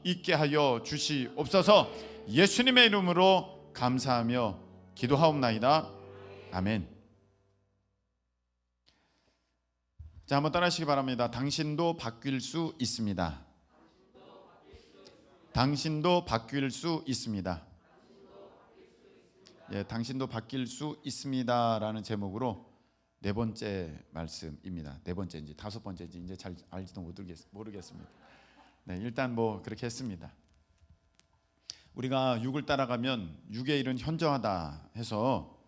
있게 하여 주시옵소서. 예수님의 이름으로 감사하며 기도하옵나이다. 아멘. 자, 한번 따라하시기 바랍니다. 당신도 바뀔 수 있습니다. 당신도 바뀔 수 있습니다. 예, 당신도 바뀔 수 있습니다라는 제목으로 네 번째 말씀입니다. 네 번째인지 다섯 번째인지 이제 잘 알지도 모르겠습니다. 네, 일단 뭐 그렇게 했습니다. 우리가 육을 따라가면 육의 일은 현저하다 해서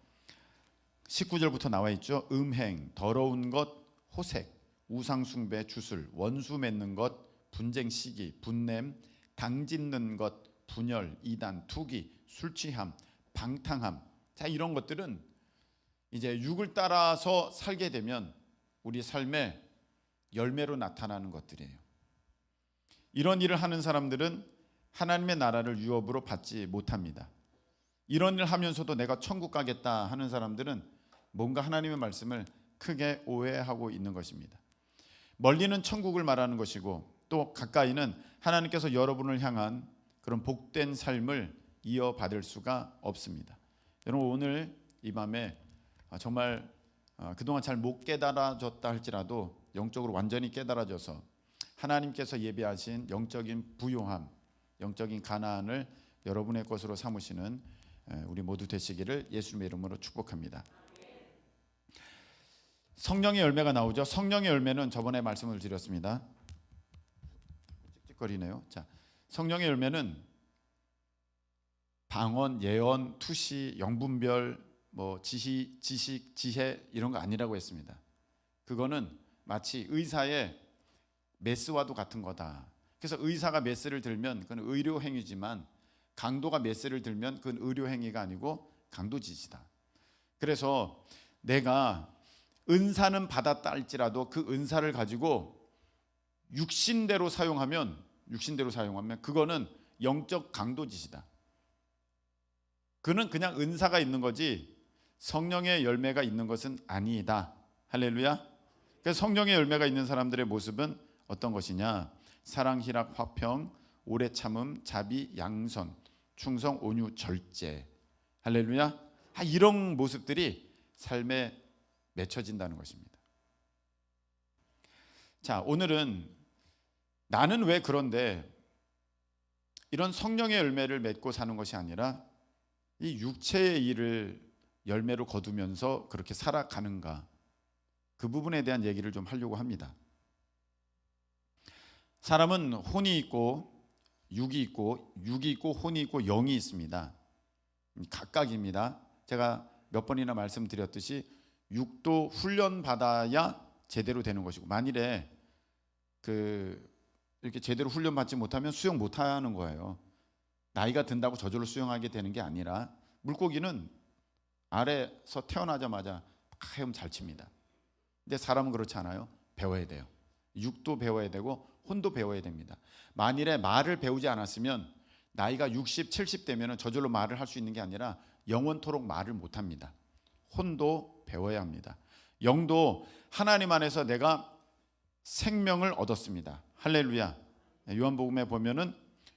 19절부터 나와 있죠. 음행, 더러운 것, 호색, 우상숭배, 주술, 원수 맺는 것, 분쟁, 시기, 분냄, 당짓는 것, 분열, 이단, 투기, 술취함, 방탕함. 자, 이런 것들은 이제 육을 따라서 살게 되면 우리 삶의 열매로 나타나는 것들이에요. 이런 일을 하는 사람들은 하나님의 나라를 유업으로 받지 못합니다. 이런 일을 하면서도 내가 천국 가겠다 하는 사람들은 뭔가 하나님의 말씀을 크게 오해하고 있는 것입니다. 멀리는 천국을 말하는 것이고 또 가까이는 하나님께서 여러분을 향한 그런 복된 삶을 이어받을 수가 없습니다. 여러분, 오늘 이 밤에 정말 그동안 잘 못 깨달아졌다 할지라도 영적으로 완전히 깨달아져서 하나님께서 예비하신 영적인 부요함, 영적인 가나안을 여러분의 것으로 삼으시는 우리 모두 되시기를 예수님의 이름으로 축복합니다. 성령의 열매가 나오죠. 성령의 열매는 저번에 말씀을 드렸습니다. 찍찍거리네요. 자, 성령의 열매는 방언, 예언, 투시, 영분별, 뭐 지식, 지혜 이런 거 아니라고 했습니다. 그거는 마치 의사의 메스와도 같은 거다. 그래서 의사가 메스를 들면 그건 의료 행위지만 강도가 메스를 들면 그건 의료 행위가 아니고 강도짓이다. 그래서 내가 은사는 받았다 할지라도 그 은사를 가지고 육신대로 사용하면 그거는 영적 강도짓이다. 그는 그냥 은사가 있는 거지 성령의 열매가 있는 것은 아니다. 할렐루야. 그래서 성령의 열매가 있는 사람들의 모습은 어떤 것이냐? 사랑, 희락, 화평, 오래 참음, 자비, 양선, 충성, 온유, 절제. 할렐루야. 이런 모습들이 삶에 맺혀진다는 것입니다. 자, 오늘은 나는 왜 그런데 이런 성령의 열매를 맺고 사는 것이 아니라 이 육체의 일을 열매로 거두면서 그렇게 살아가는가, 그 부분에 대한 얘기를 좀 하려고 합니다. 사람은 혼이 있고 육이 있고 혼이 있고 영이 있습니다. 각각입니다. 제가 몇 번이나 말씀드렸듯이 육도 훈련받아야 제대로 되는 것이고, 만일에 이렇게 제대로 훈련받지 못하면 수영 못하는 거예요. 나이가 든다고 저절로 수영하게 되는 게 아니라 물고기는 아래서 태어나자마자 헤엄 잘 칩니다. 근데 사람은 그렇지 않아요. 배워야 돼요. 육도 배워야 되고 혼도 배워야 됩니다. 만일에 말을 배우지 않았으면 나이가 60, 70 되면 저절로 말을 할 수 있는 게 아니라 영원토록 말을 못합니다. 혼도 배워야 합니다. 영도 하나님 안에서 내가 생명을 얻었습니다. 할렐루야. 요한복음에 보면은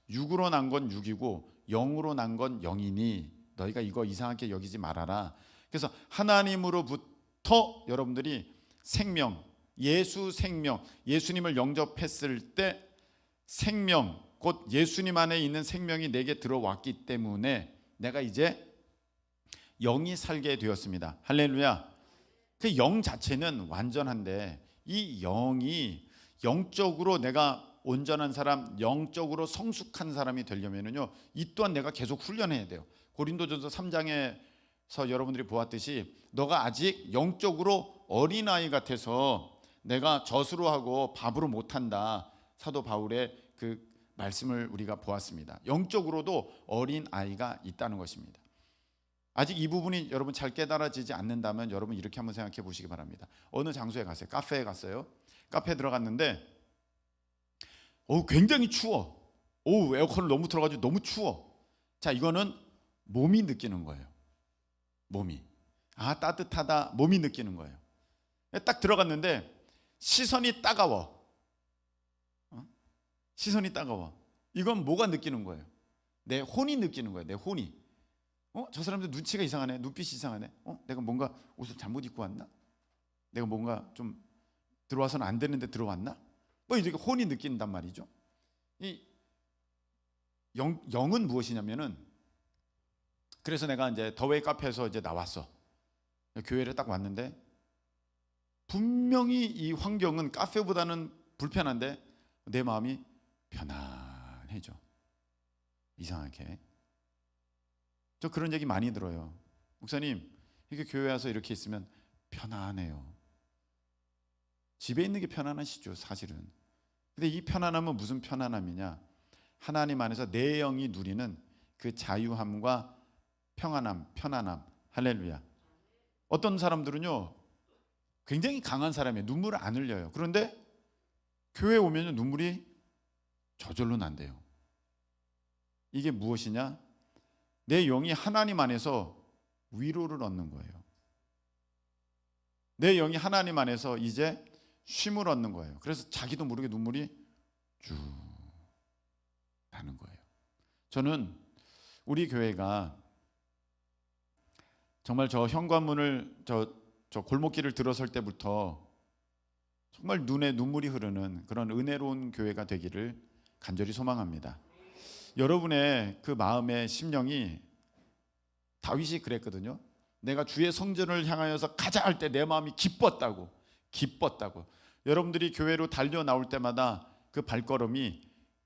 육으로 난 건 육이고 영으로 난 건 영이니 너희가 이거 이상하게 여기지 말아라. 그래서 하나님으로부터 여러분들이 생명, 예수 생명, 예수님을 영접했을 때 생명, 곧 예수님 안에 있는 생명이 내게 들어왔기 때문에 내가 이제 영이 살게 되었습니다. 할렐루야. 그 영 자체는 완전한데 이 영이 영적으로 내가 온전한 사람, 영적으로 성숙한 사람이 되려면요, 이 또한 내가 계속 훈련해야 돼요. 고린도전서 3장에서 여러분들이 보았듯이 너가 아직 영적으로 어린아이 같아서 내가 젖으로 하고 밥으로 못한다. 사도 바울의 그 말씀을 우리가 보았습니다. 영적으로도 어린아이가 있다는 것입니다. 아직 이 부분이 여러분 잘 깨달아지지 않는다면 여러분 이렇게 한번 생각해 보시기 바랍니다. 어느 장소에 갔어요. 카페에 갔어요. 카페에 들어갔는데 굉장히 추워. 에어컨을 너무 틀어가지고 너무 추워. 자, 이거는 몸이 느끼는 거예요. 몸이 따뜻하다. 몸이 느끼는 거예요. 딱 들어갔는데 시선이 따가워. 시선이 따가워. 이건 뭐가 느끼는 거예요? 내 혼이 느끼는 거예요. 내 혼이. 저 사람들 눈치가 이상하네. 눈빛이 이상하네. 내가 뭔가 옷을 잘못 입고 왔나? 내가 뭔가 좀 들어와서는 안 되는데 들어왔나? 뭐 이렇게 혼이 느낀단 말이죠. 이 영은 무엇이냐면은, 그래서 내가 이제 더웨이 카페에서 이제 나왔어. 교회를 딱 왔는데 분명히 이 환경은 카페보다는 불편한데 내 마음이 편안해져. 이상하게. 저 그런 얘기 많이 들어요. 목사님, 이게 교회 와서 이렇게 있으면 편안해요. 집에 있는 게 편안하시죠, 사실은. 근데 이 편안함은 무슨 편안함이냐? 하나님 안에서 내 영이 누리는 그 자유함과 평안함, 편안함. 할렐루야. 어떤 사람들은요, 굉장히 강한 사람이에요. 눈물을 안 흘려요. 그런데 교회에 오면 눈물이 저절로 난대요. 이게 무엇이냐? 내 영이 하나님 안에서 위로를 얻는 거예요. 내 영이 하나님 안에서 이제 쉼을 얻는 거예요. 그래서 자기도 모르게 눈물이 쭉 나는 거예요. 저는 우리 교회가 정말 저 현관문을 저 골목길을 들어설 때부터 정말 눈에 눈물이 흐르는 그런 은혜로운 교회가 되기를 간절히 소망합니다. 여러분의 그 마음의 심령이, 다윗이 그랬거든요. 내가 주의 성전을 향하여서 가자 할 때 내 마음이 기뻤다고. 여러분들이 교회로 달려 나올 때마다 그 발걸음이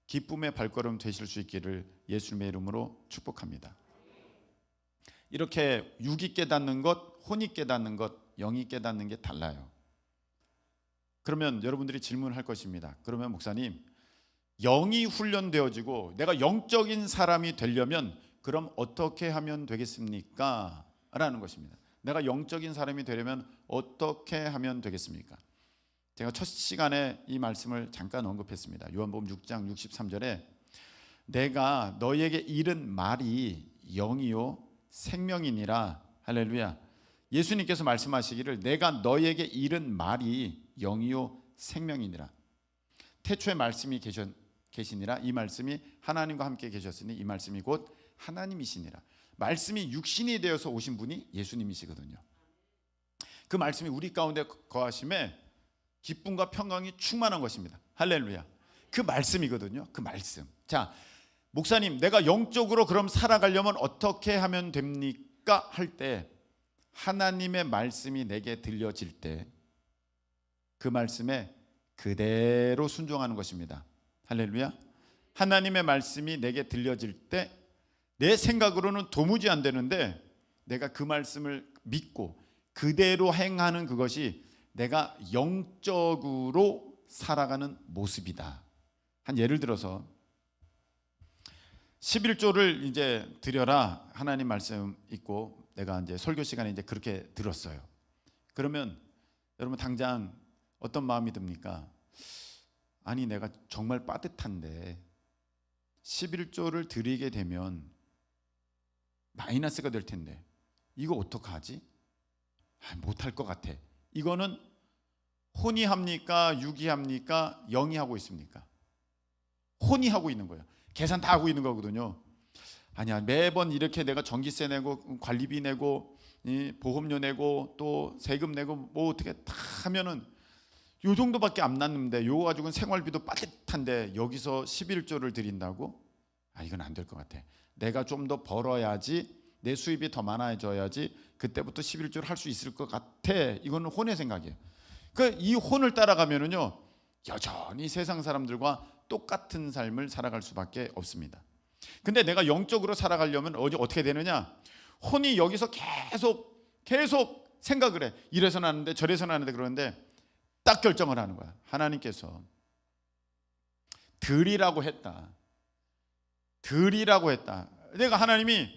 기쁨의 발걸음 되실 수 있기를 예수님의 이름으로 축복합니다. 이렇게 육이 깨닫는 것, 혼이 깨닫는 것, 영이 깨닫는 게 달라요. 그러면 여러분들이 질문할 것입니다. 그러면 목사님, 영이 훈련되어지고 내가 영적인 사람이 되려면 그럼 어떻게 하면 되겠습니까? 라는 것입니다. 내가 영적인 사람이 되려면 어떻게 하면 되겠습니까? 제가 첫 시간에 이 말씀을 잠깐 언급했습니다. 요한복음 6장 63절에 내가 너에게 이른 말이 영이요 생명이니라. 할렐루야. 예수님께서 말씀하시기를 내가 너에게 이른 말이 영이요 생명이니라. 태초에 말씀이 계시니라. 이 말씀이 하나님과 함께 계셨으니 이 말씀이 곧 하나님이시니라. 말씀이 육신이 되어서 오신 분이 예수님이시거든요. 그 말씀이 우리 가운데 거하심에 기쁨과 평강이 충만한 것입니다. 할렐루야. 그 말씀이거든요. 그 말씀. 자, 목사님, 내가 영적으로 그럼 살아가려면 어떻게 하면 됩니까? 할 때 하나님의 말씀이 내게 들려질 때 그 말씀에 그대로 순종하는 것입니다. 할렐루야. 하나님의 말씀이 내게 들려질 때 내 생각으로는 도무지 안 되는데 내가 그 말씀을 믿고 그대로 행하는 그것이 내가 영적으로 살아가는 모습이다. 한 예를 들어서 11조를 이제 드려라 하나님 말씀 있고 내가 이제 설교 시간에 이제 그렇게 들었어요. 그러면 여러분 당장 어떤 마음이 듭니까? 아니 내가 정말 빠듯한데 11조를 드리게 되면 마이너스가 될 텐데 이거 어떡하지? 못할 것 같아. 이거는 혼이 합니까? 육이 합니까? 영이 하고 있습니까? 혼이 하고 있는 거예요. 계산 다 하고 있는 거거든요. 아니야, 매번 이렇게 내가 전기세 내고 관리비 내고 보험료 내고 또 세금 내고 뭐 어떻게 다 하면은 요 정도밖에 안 남는데 요거 가지고는 생활비도 빠듯한데 여기서 11조를 드린다고? 이건 안 될 것 같아. 내가 좀 더 벌어야지, 내 수입이 더 많아져야지 그때부터 11조를 할 수 있을 것 같아. 이거는 혼의 생각이에요. 이 혼을 따라가면은요 여전히 세상 사람들과 똑같은 삶을 살아갈 수밖에 없습니다. 근데 내가 영적으로 살아가려면 어떻게 되느냐? 혼이 여기서 계속 생각을 해. 이래서는 하는데 저래서는 하는데 그러는데 딱 결정을 하는 거야. 하나님께서 드리라고 했다. 내가 하나님이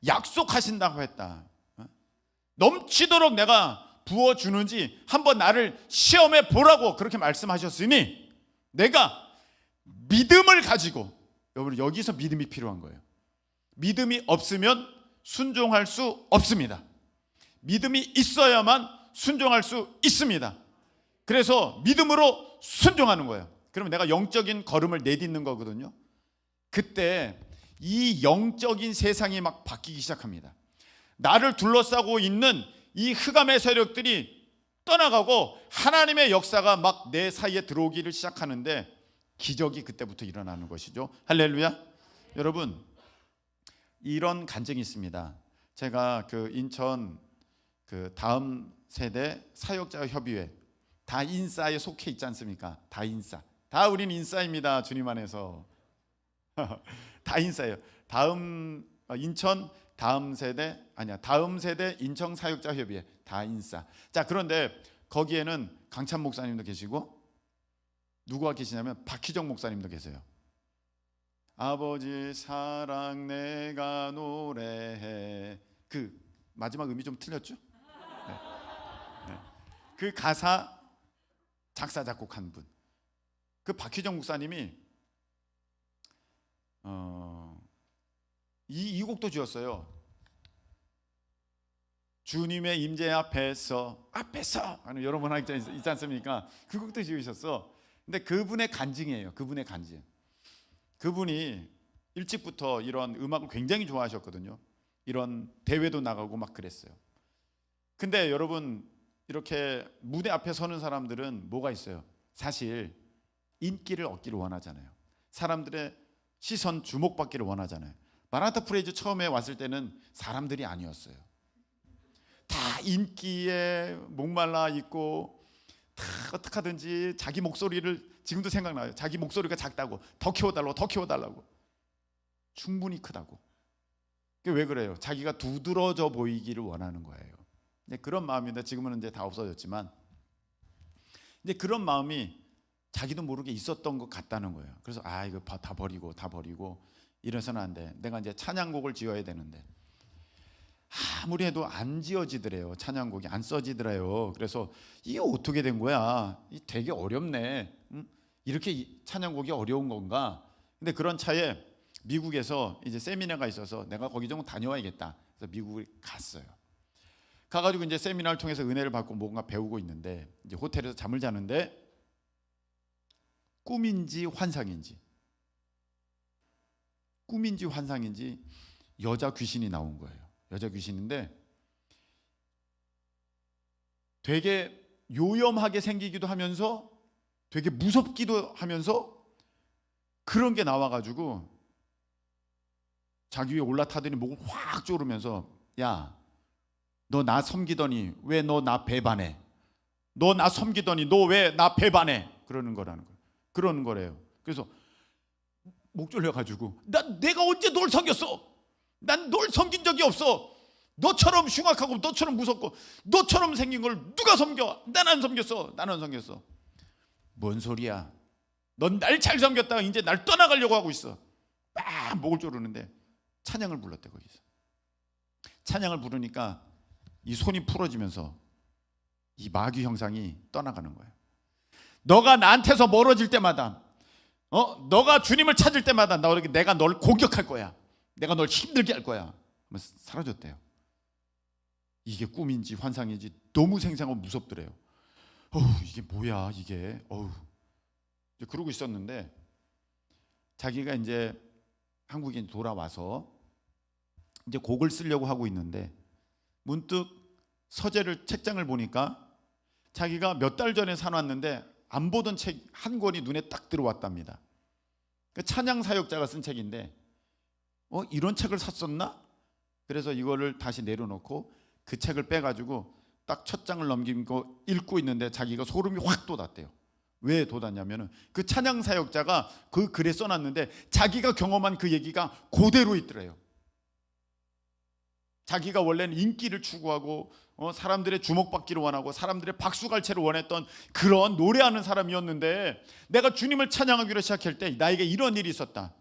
약속하신다고 했다. 넘치도록 내가 부어주는지 한번 나를 시험해 보라고 그렇게 말씀하셨으니 내가 믿음을 가지고, 여러분 여기서 믿음이 필요한 거예요. 믿음이 없으면 순종할 수 없습니다. 믿음이 있어야만 순종할 수 있습니다. 그래서 믿음으로 순종하는 거예요. 그러면 내가 영적인 걸음을 내딛는 거거든요. 그때 이 영적인 세상이 막 바뀌기 시작합니다. 나를 둘러싸고 있는 이 흑암의 세력들이 떠나가고 하나님의 역사가 막 내 사이에 들어오기를 시작하는데 기적이 그때부터 일어나는 것이죠. 할렐루야. 여러분, 이런 간증이 있습니다. 제가 그 인천 그 다음 세대 사역자 협의회 다인싸에 속해 있지 않습니까? 다인싸. 다 우린 인싸입니다. 주님 안에서. 다인싸예요. 인천 다음 세대 인천 사역자 협의회 다인싸. 자, 그런데 거기에는 강찬 목사님도 계시고 누구가 계시냐면 박희정 목사님도 계세요. 아버지 사랑 내가 노래해. 그 마지막 음이 좀 틀렸죠? 네. 네. 그 가사 작사 작곡한 분. 그 박희정 목사님이 이 곡도 지었어요. 주님의 임재 앞에서 하는 여러분 있지 않습니까? 그 곡도 지으셨어. 근데 그분의 간증이에요. 그분의 간증. 그분이 일찍부터 이런 음악을 굉장히 좋아하셨거든요. 이런 대회도 나가고 막 그랬어요. 근데 여러분, 이렇게 무대 앞에 서는 사람들은 뭐가 있어요? 사실 인기를 얻기를 원하잖아요. 사람들의 시선, 주목받기를 원하잖아요. 마라타 프레이즈 처음에 왔을 때는 사람들이 아니었어요. 다 인기에 목말라 있고 다 어떻게 하든지 자기 목소리를, 지금도 생각나요. 자기 목소리가 작다고 더 키워달라고 충분히 크다고. 그게 왜 그래요? 자기가 두드러져 보이기를 원하는 거예요. 그런 마음인데 지금은 이제 다 없어졌지만 이제 그런 마음이 자기도 모르게 있었던 것 같다는 거예요. 그래서 이거 다 버리고 이래서는 안 돼. 내가 이제 찬양곡을 지어야 되는데 아무리 해도 안 지어지더래요. 찬양곡이 안 써지더래요. 그래서 이게 어떻게 된 거야? 되게 어렵네. 이렇게 찬양곡이 어려운 건가? 근데 그런 차에 미국에서 이제 세미나가 있어서 내가 거기 좀 다녀와야겠다. 그래서 미국에 갔어요. 가가지고 이제 세미나를 통해서 은혜를 받고 뭔가 배우고 있는데 이제 호텔에서 잠을 자는데 꿈인지 환상인지 여자 귀신이 나온 거예요. 여자 귀신인데 되게 요염하게 생기기도 하면서 되게 무섭기도 하면서 그런 게 나와가지고 자기 위에 올라타더니 목을 확 조르면서 야, 너 나 섬기더니 왜 너 나 배반해? 너 나 섬기더니 너 왜 나 배반해? 그러는 거래요. 그래서 목 졸려가지고 내가 언제 널 섬겼어? 난 널 섬긴 적이 없어. 너처럼 흉악하고 너처럼 무섭고 너처럼 생긴 걸 누가 섬겨? 난 안 섬겼어. 뭔 소리야? 넌 날 잘 섬겼다가 이제 날 떠나가려고 하고 있어. 막 목을 조르는데 찬양을 불렀대. 거기서 찬양을 부르니까 이 손이 풀어지면서 이 마귀 형상이 떠나가는 거예요. 너가 나한테서 멀어질 때마다 너가 주님을 찾을 때마다 내가 널 공격할 거야. 내가 널 힘들게 할 거야. 하면서 사라졌대요. 이게 꿈인지 환상인지 너무 생생하고 무섭더래요. 이게 뭐야 이게. 이제 그러고 있었는데 자기가 이제 한국에 돌아와서 이제 곡을 쓰려고 하고 있는데 문득 책장을 보니까 자기가 몇 달 전에 사놨는데 안 보던 책 한 권이 눈에 딱 들어왔답니다. 그 찬양 사역자가 쓴 책인데 이런 책을 샀었나? 그래서 이거를 다시 내려놓고 그 책을 빼가지고 딱 첫 장을 넘기고 읽고 있는데 자기가 소름이 확 돋았대요. 왜 돋았냐면은 그 찬양 사역자가 그 글에 써놨는데 자기가 경험한 그 얘기가 그대로 있더래요. 자기가 원래는 인기를 추구하고 사람들의 주목받기를 원하고 사람들의 박수갈채를 원했던 그런 노래하는 사람이었는데 내가 주님을 찬양하기로 시작할 때 나에게 이런 일이 있었다.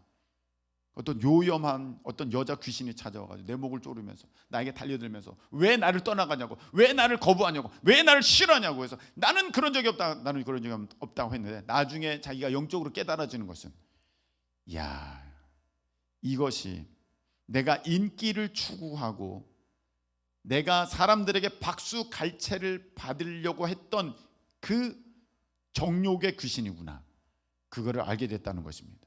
어떤 요염한 어떤 여자 귀신이 찾아와가지고 내 목을 조르면서 나에게 달려들면서 왜 나를 떠나가냐고, 왜 나를 거부하냐고, 왜 나를 싫어하냐고 해서 나는 그런 적이 없다고 했는데 나중에 자기가 영적으로 깨달아지는 것은 이것이 내가 인기를 추구하고 내가 사람들에게 박수 갈채를 받으려고 했던 그 정욕의 귀신이구나. 그거를 알게 됐다는 것입니다.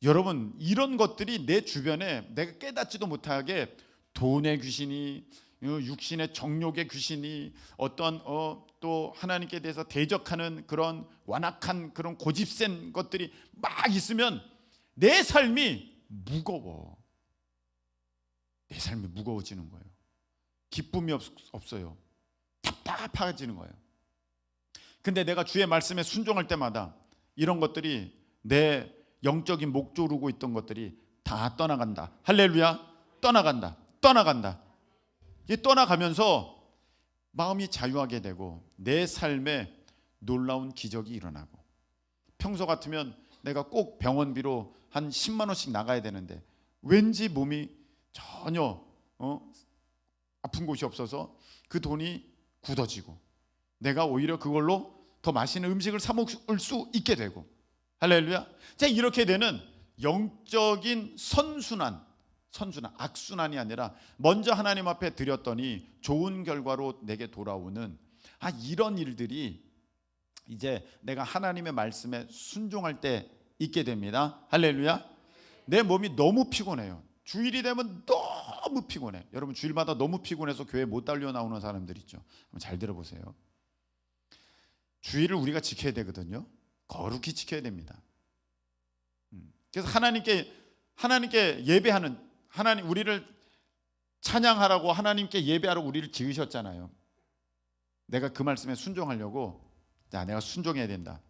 여러분, 이런 것들이 내 주변에 내가 깨닫지도 못하게 돈의 귀신이, 육신의 정욕의 귀신이, 어떤 또 하나님께 대해서 대적하는 그런 완악한 그런 고집센 것들이 막 있으면 내 삶이 무거워. 내 삶이 무거워지는 거예요. 기쁨이 없어요. 답답해지는 거예요. 근데 내가 주의 말씀에 순종할 때마다 이런 것들이, 내 영적인 목 조르고 있던 것들이 다 떠나간다. 할렐루야. 떠나간다. 이 떠나가면서 마음이 자유하게 되고 내 삶에 놀라운 기적이 일어나고, 평소 같으면 내가 꼭 병원비로 한 10만 원씩 나가야 되는데 왠지 몸이 전혀 아픈 곳이 없어서 그 돈이 굳어지고 내가 오히려 그걸로 더 맛있는 음식을 사 먹을 수 있게 되고, 할렐루야. 자, 이렇게 되는 영적인 선순환, 악순환이 아니라 먼저 하나님 앞에 드렸더니 좋은 결과로 내게 돌아오는, 이런 일들이 이제 내가 하나님의 말씀에 순종할 때 있게 됩니다. 할렐루야. 내 몸이 너무 피곤해요. 주일이 되면 너무 피곤해. 여러분, 주일마다 너무 피곤해서 교회 못 달려 나오는 사람들 있죠. 한번 잘 들어보세요. 주일을 우리가 지켜야 되거든요. 거룩히 지켜야 됩니다. 그래서 하나님께 예배하는, 하나님 우리를 찬양하라고, 하나님께 예배하라고 우리를 지으셨잖아요. 내가 그 말씀에 순종하려고, 내가 순종해야 된다.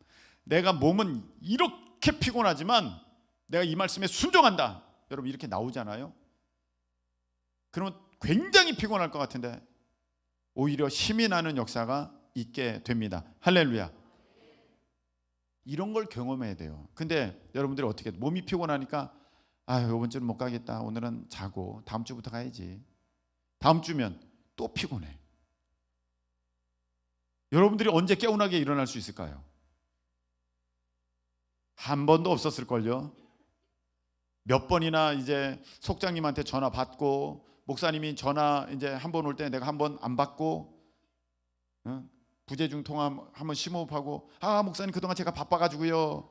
내가 몸은 이렇게 피곤하지만 내가 이 말씀에 순종한다. 여러분, 이렇게 나오잖아요. 그러면 굉장히 피곤할 것 같은데 오히려 힘이 나는 역사가 있게 됩니다. 할렐루야. 이런 걸 경험해야 돼요. 근데 여러분들이 어떻게, 몸이 피곤하니까 이번 주는 못 가겠다, 오늘은 자고 다음 주부터 가야지. 다음 주면 또 피곤해. 여러분들이 언제 개운하게 일어날 수 있을까요? 한 번도 없었을걸요. 몇 번이나 이제 속장님한테 전화 받고, 목사님이 전화 이제 한 번 올 때 내가 한 번 안 받고, 부재중 통화 한번 심호흡하고, 목사님 그동안 제가 바빠가지고요,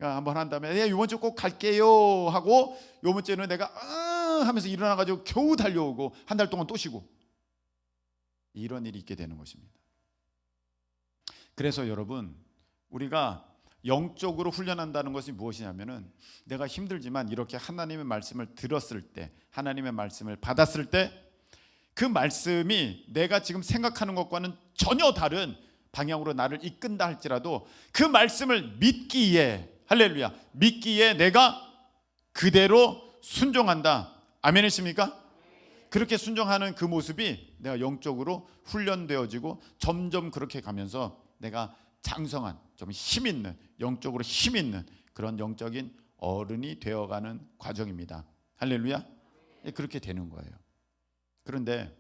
한번 한 다음에 이번 주 꼭 갈게요 하고, 요번 주에는 내가 하면서 일어나가지고 겨우 달려오고 한 달 동안 또 쉬고, 이런 일이 있게 되는 것입니다. 그래서 여러분, 우리가 영적으로 훈련한다는 것이 무엇이냐면은, 내가 힘들지만 이렇게 하나님의 말씀을 들었을 때, 하나님의 말씀을 받았을 때, 그 말씀이 내가 지금 생각하는 것과는 전혀 다른 방향으로 나를 이끈다 할지라도 그 말씀을 믿기에, 할렐루야, 믿기에 내가 그대로 순종한다. 아멘이십니까? 그렇게 순종하는 그 모습이 내가 영적으로 훈련되어지고 점점 그렇게 가면서 내가 장성한, 좀 힘 있는, 영적으로 힘 있는 그런 영적인 어른이 되어가는 과정입니다. 할렐루야. 그렇게 되는 거예요. 그런데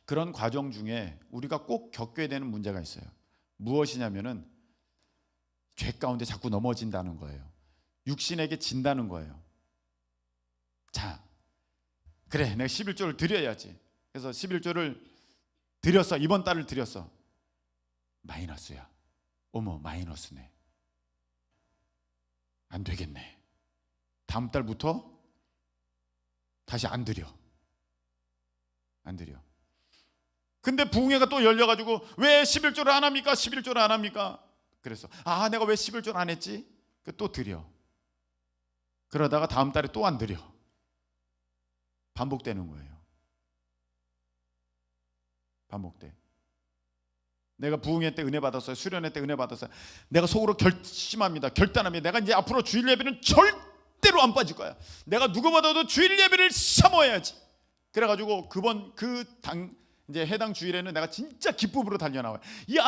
그런 과정 중에 우리가 꼭 겪게 되는 문제가 있어요. 무엇이냐면은 죄 가운데 자꾸 넘어진다는 거예요. 육신에게 진다는 거예요. 자, 그래, 내가 11조를 드려야지. 그래서 11조를 드렸어. 이번 달을 드렸어. 마이너스야. 어머, 마이너스네. 안 되겠네. 다음 달부터 다시 안 드려. 근데 부흥회가 또 열려가지고 왜 11조를 안 합니까? 11조를 안 합니까? 그래서 내가 왜 11조를 안 했지? 또 드려. 그러다가 다음 달에 또 안 드려. 반복되는 거예요. 반복돼. 내가 부흥회 때 은혜 받았어요. 수련회 때 은혜 받았어요. 내가 속으로 결심합니다. 결단합니다. 내가 이제 앞으로 주일 예배는 절대로 안 빠질 거야. 내가 누구보다도 주일 예배를 사모해야지. 그래가지고 이제 해당 주일에는 내가 진짜 기쁨으로 달려나와요.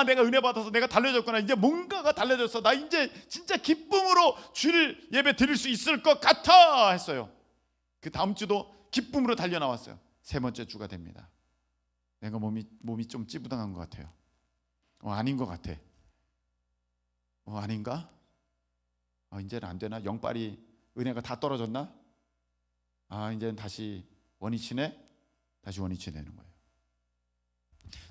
내가 은혜 받아서 내가 달려졌구나. 이제 뭔가가 달려졌어. 나 이제 진짜 기쁨으로 주일 예배 드릴 수 있을 것 같아 했어요. 그 다음 주도 기쁨으로 달려나왔어요. 세 번째 주가 됩니다. 내가 몸이 좀 찌부당한 것 같아요. 아닌 것 같아. 아닌가? 이제는 안 되나? 영빨이, 은혜가 다 떨어졌나? 이제는 다시 원위치네? 다시 원위치 되는 거예요.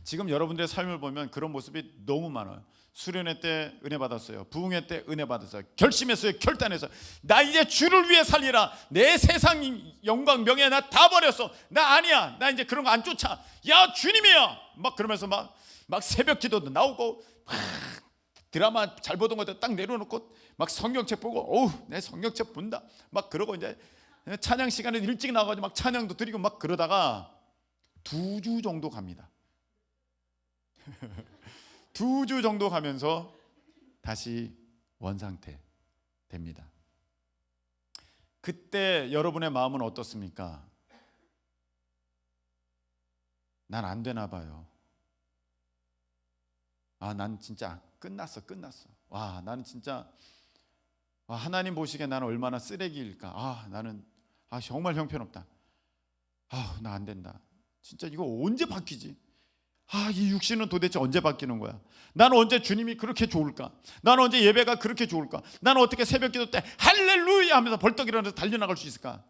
지금 여러분들의 삶을 보면 그런 모습이 너무 많아요. 수련회 때 은혜 받았어요. 부흥회 때 은혜 받았어요. 결심했어요. 결단했어요. 나 이제 주를 위해 살리라. 내 세상 영광 명예 나 다 버렸어. 나 아니야. 나 이제 그런 거 안 쫓아. 야 주님이야. 막 그러면서 막 새벽 기도도 나오고 막 드라마 잘 보던 것들 딱 내려놓고 막 성경책 보고 어우 내 성경책 본다. 막 그러고 이제 찬양 시간에 일찍 나가가지고 막 찬양도 드리고 막 그러다가 2주 정도 갑니다. 2주 정도 가면서 다시 원상태 됩니다. 그때 여러분의 마음은 어떻습니까? 난 안 되나 봐요. 난 진짜 끝났어. 와, 나는 진짜 하나님 보시기에 나는 얼마나 쓰레기일까. 나는 정말 형편없다. 나 안 된다. 진짜 이거 언제 바뀌지? 이 육신은 도대체 언제 바뀌는 거야? 나는 언제 주님이 그렇게 좋을까? 나는 언제 예배가 그렇게 좋을까? 나는 어떻게 새벽 기도 때 할렐루야 하면서 벌떡 일어나서 달려나갈 수 있을까?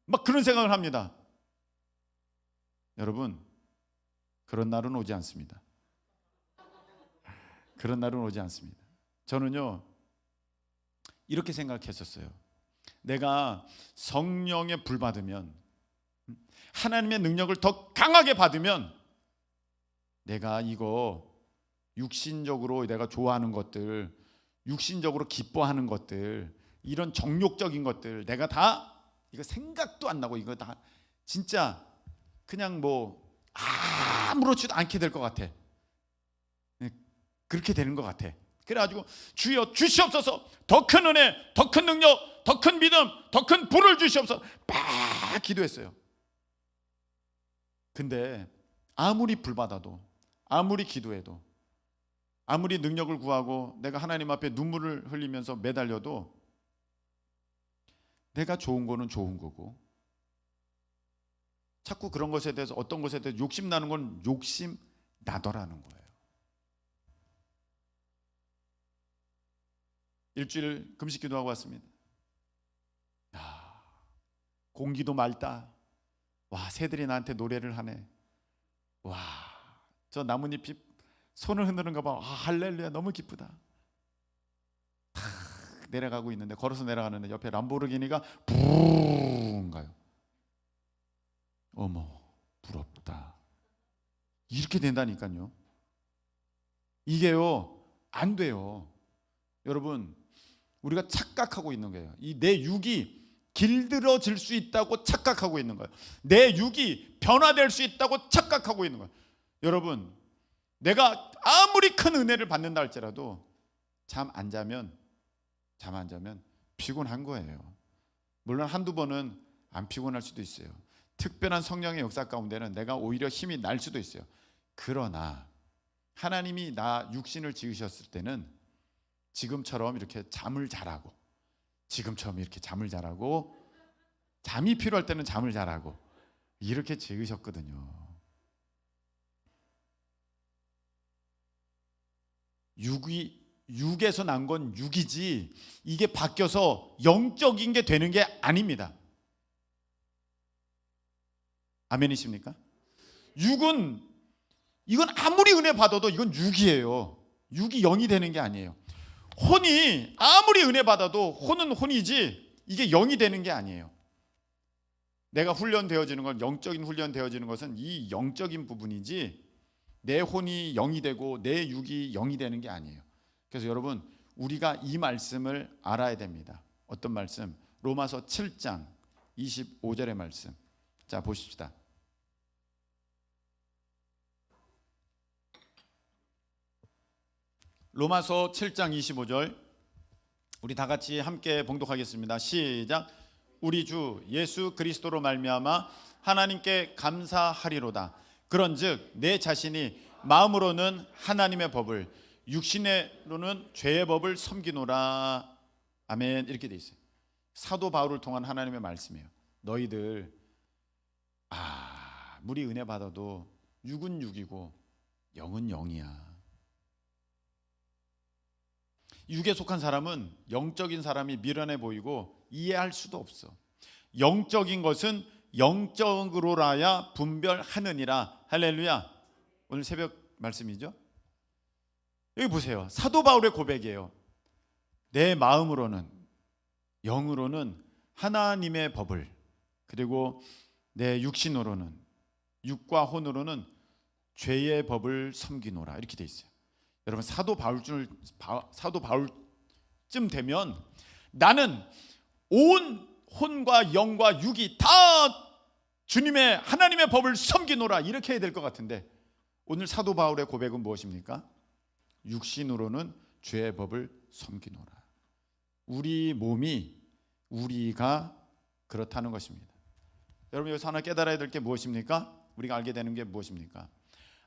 막 그런 생각을 합니다. 여러분, 그런 날은 오지 않습니다. 그런 날은 오지 않습니다. 저는요 이렇게 생각했었어요. 내가 성령의 불 받으면, 하나님의 능력을 더 강하게 받으면 내가 이거 육신적으로 내가 좋아하는 것들, 육신적으로 기뻐하는 것들, 이런 정욕적인 것들 내가 다 이거 생각도 안 나고 이거 다 진짜 그냥 아무렇지도 않게 될 것 같아. 그렇게 되는 것 같아. 그래가지고 주여 주시옵소서, 더 큰 은혜, 더 큰 능력, 더 큰 믿음, 더 큰 불을 주시옵소서 막 기도했어요. 근데 아무리 불 받아도, 아무리 기도해도, 아무리 능력을 구하고 내가 하나님 앞에 눈물을 흘리면서 매달려도 내가 좋은 거는 좋은 거고, 자꾸 그런 것에 대해서, 어떤 것에 대해서 욕심 나는 건 욕심 나더라는 거예요. 일주일 금식 기도하고 왔습니다. 공기도 맑다. 와, 새들이 나한테 노래를 하네. 와, 저 나뭇잎이 손을 흔드는 거 봐. 할렐루야, 너무 기쁘다. 탁 내려가고 있는데, 걸어서 내려가는데 옆에 람보르기니가 부웅 가요. 어머, 부럽다. 이렇게 된다니까요. 이게요 안 돼요. 여러분, 우리가 착각하고 있는 거예요. 이 내 육이 길들어질 수 있다고 착각하고 있는 거예요. 내 육이 변화될 수 있다고 착각하고 있는 거예요. 여러분, 내가 아무리 큰 은혜를 받는다 할지라도 잠 안 자면 피곤한 거예요. 물론 한두 번은 안 피곤할 수도 있어요. 특별한 성령의 역사 가운데는 내가 오히려 힘이 날 수도 있어요. 그러나 하나님이 나 육신을 지으셨을 때는 지금처럼 이렇게 잠을 잘하고, 잠이 필요할 때는 잠을 잘하고 이렇게 지으셨거든요. 육에서 난 건 육이지 이게 바뀌어서 영적인 게 되는 게 아닙니다. 아멘이십니까? 육은, 이건 아무리 은혜 받아도 이건 육이에요. 육이 영이 되는 게 아니에요. 혼이 아무리 은혜 받아도 혼은 혼이지 이게 영이 되는 게 아니에요. 내가 훈련되어지는 건, 영적인 훈련되어지는 것은 이 영적인 부분이지 내 혼이 영이 되고 내 육이 영이 되는 게 아니에요. 그래서 여러분, 우리가 이 말씀을 알아야 됩니다. 어떤 말씀? 로마서 7장 25절의 말씀. 자, 보십시다. 로마서 7장 25절 우리 다 같이 함께 봉독하겠습니다. 시작. 우리 주 예수 그리스도로 말미암아 하나님께 감사하리로다. 그런즉 내 자신이 마음으로는 하나님의 법을, 육신으로는 죄의 법을 섬기노라. 아멘. 이렇게 돼 있어요. 사도 바울을 통한 하나님의 말씀이에요. 너희들 아무리 은혜 받아도 육은 육이고 영은 영이야. 육에 속한 사람은 영적인 사람이 미련해 보이고 이해할 수도 없어. 영적인 것은 영적으로라야 분별하느니라. 할렐루야. 오늘 새벽 말씀이죠. 여기 보세요. 사도 바울의 고백이에요. 내 마음으로는, 영으로는 하나님의 법을, 그리고 내 육신으로는, 육과 혼으로는 죄의 법을 섬기노라, 이렇게 돼 있어요. 여러분, 사도 바울쯤 되면 나는 온 혼과 영과 육이 다 주님의 하나님의 법을 섬기노라, 이렇게 해야 될 것 같은데, 오늘 사도 바울의 고백은 무엇입니까? 육신으로는 죄의 법을 섬기노라. 우리 몸이 우리가 그렇다는 것입니다. 여러분, 여기서 하나 깨달아야 될 게 무엇입니까? 우리가 알게 되는 게 무엇입니까?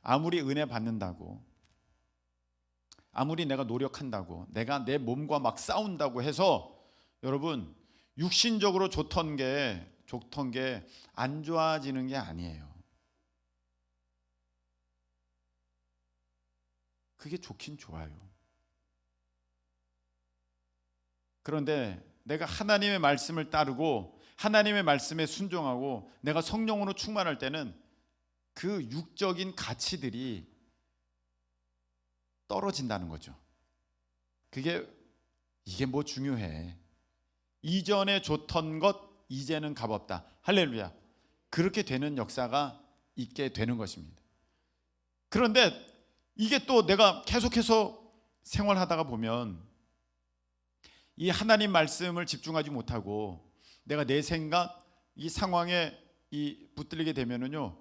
아무리 은혜 받는다고, 아무리 내가 노력한다고, 내가 내 몸과 막 싸운다고 해서 여러분, 육신적으로 좋던 게 안 좋아지는 게 아니에요. 그게 좋긴 좋아요. 그런데 내가 하나님의 말씀을 따르고 하나님의 말씀에 순종하고 내가 성령으로 충만할 때는 그 육적인 가치들이 떨어진다는 거죠. 이게 뭐 중요해. 이전에 좋던 것 이제는 값없다. 할렐루야. 그렇게 되는 역사가 있게 되는 것입니다. 그런데 이게 또 내가 계속해서 생활하다가 보면 이 하나님 말씀을 집중하지 못하고 내가 내 생각, 이 상황에 붙들리게 되면은요,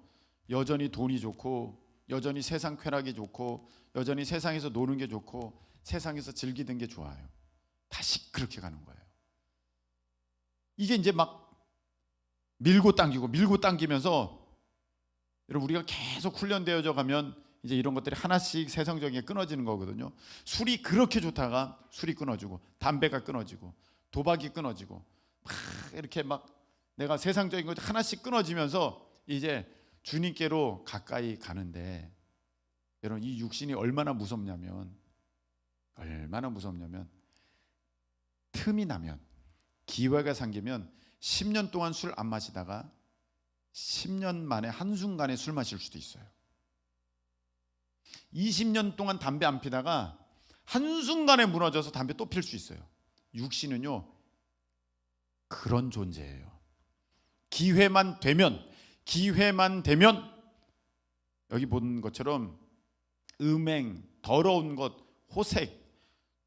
여전히 돈이 좋고, 여전히 세상 쾌락이 좋고, 여전히 세상에서 노는 게 좋고, 세상에서 즐기는 게 좋아요. 다시 그렇게 가는 거예요. 이게 이제 막 밀고 당기면서, 여러분, 우리가 계속 훈련되어져 가면 이제 이런 것들이 하나씩 세상적인 게 끊어지는 거거든요. 술이 그렇게 좋다가 술이 끊어지고, 담배가 끊어지고, 도박이 끊어지고, 막 이렇게 막 내가 세상적인 것 하나씩 끊어지면서 이제 주님께로 가까이 가는데, 여러분, 이 육신이 얼마나 무섭냐면 틈이 나면, 기회가 생기면 10년 동안 술 안 마시다가 10년 만에 한순간에 술 마실 수도 있어요. 20년 동안 담배 안 피다가 한순간에 무너져서 담배 또 필 수 있어요. 육신은요, 그런 존재예요. 기회만 되면 여기 본 것처럼 음행, 더러운 것, 호색,